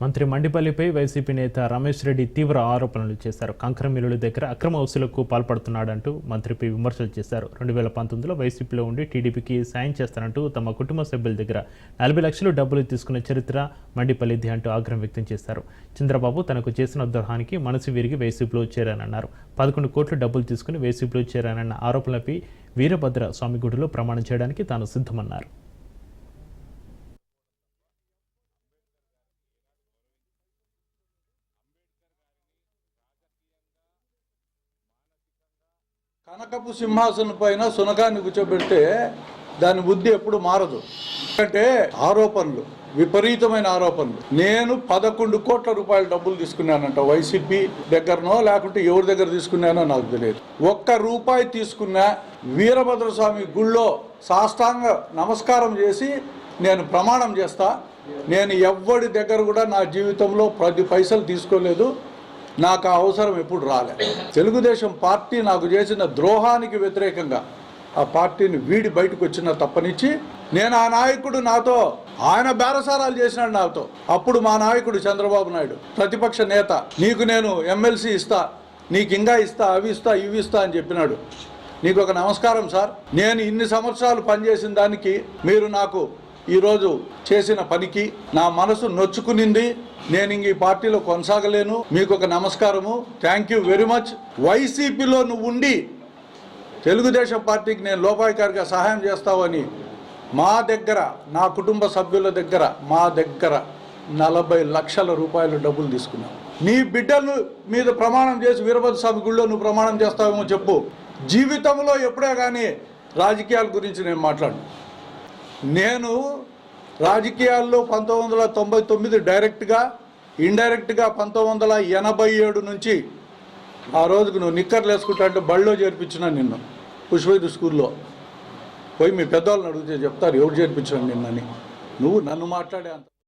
మంత్రి మండిపల్లిపై వైసీపీ నేత రమేష్ రెడ్డి తీవ్ర ఆరోపణలు చేశారు. కంకర మిల్లుల దగ్గర అక్రమ వసూలుకు పాల్పడుతున్నాడంటూ మంత్రిపై విమర్శలు చేశారు. 2019లో వైసీపీలో ఉండి టీడీపీకి సాయం చేస్తానంటూ తమ కుటుంబ సభ్యుల దగ్గర 40 లక్షలు డబ్బులు తీసుకున్న చరిత్ర మండిపల్లిది అంటూ ఆగ్రహం వ్యక్తం చేశారు. చంద్రబాబు తనకు చేసిన ద్రోహానికి మనసు విరిగి వైసీపీలో చేరానన్నారు. 11 కోట్లు డబ్బులు తీసుకుని వైసీపీలో చేరానన్న ఆరోపణలపై వీరభద్ర స్వామి గుడిలో ప్రమాణం చేయడానికి తాను సిద్ధమన్నారు. కనకపు సింహాసనం పైన సునకాన్ని కూర్చోబెడితే దాని బుద్ధి ఎప్పుడు మారదు. అంటే ఆరోపణలు, విపరీతమైన ఆరోపణలు. నేను 11 కోట్ల రూపాయల డబ్బులు తీసుకున్నానంట. వైసీపీ దగ్గరనో లేకుంటే ఎవరి దగ్గర తీసుకున్నానో నాకు తెలియదు. 1 రూపాయి తీసుకున్నా వీరభద్రస్వామి గుళ్ళో సాష్టాంగ నమస్కారం చేసి నేను ప్రమాణం చేస్తా, నేను ఎవ్వడి దగ్గర కూడా నా జీవితంలో 10 పైసలు తీసుకోలేదు. నాకు ఆ అవసరం ఎప్పుడు రాలే. తెలుగుదేశం పార్టీ నాకు చేసిన ద్రోహానికి వ్యతిరేకంగా ఆ పార్టీని వీడి బయటకు వచ్చిన తప్పనిచ్చి నేను ఆ నాయకుడు నాతో ఆయన బేరసారాలు చేసినాడు నాతో. అప్పుడు మా నాయకుడు చంద్రబాబు నాయుడు ప్రతిపక్ష నేత, నీకు నేను ఎమ్మెల్సీ ఇస్తా, నీకు ఇంకా ఇస్తా, అవి ఇస్తా, ఇవి ఇస్తా అని చెప్పినాడు. నీకు ఒక నమస్కారం సార్, నేను ఇన్ని సంవత్సరాలు పనిచేసిన దానికి మీరు నాకు ఈరోజు చేసిన పనికి నా మనసు నొచ్చుకునింది. నేను ఇంక ఈ పార్టీలో కొనసాగలేను. మీకు ఒక నమస్కారము, థ్యాంక్ యూ వెరీ మచ్. వైసీపీలో నువ్వు ఉండి తెలుగుదేశం పార్టీకి నేను లోపాయికారిగా సహాయం చేస్తావని మా దగ్గర, నా కుటుంబ సభ్యుల దగ్గర, మా దగ్గర 40 లక్షల రూపాయలు డబ్బులు తీసుకున్నావు. నీ బిడ్డలు మీద ప్రమాణం చేసి వీరభద్ర స్వామి గుళ్ళో నువ్వు ప్రమాణం చేస్తావేమో చెప్పు. జీవితంలో ఎప్పుడే కానీ రాజకీయాల గురించి నేను మాట్లాడను. నేను రాజకీయాల్లో 1999 డైరెక్ట్గా, ఇండైరెక్ట్గా 1987 నుంచి ఆ రోజుకు నువ్వు నిక్కర్లు వేసుకుంటా అంటే బళ్ళో చేర్పించిన నిన్ను పుష్పవతి స్కూల్లో పోయి మీ పెద్దవాళ్ళని అడిగితే చెప్తారు ఎవరు చేర్పించాను నిన్నని. నువ్వు నన్ను మాట్లాడే అంత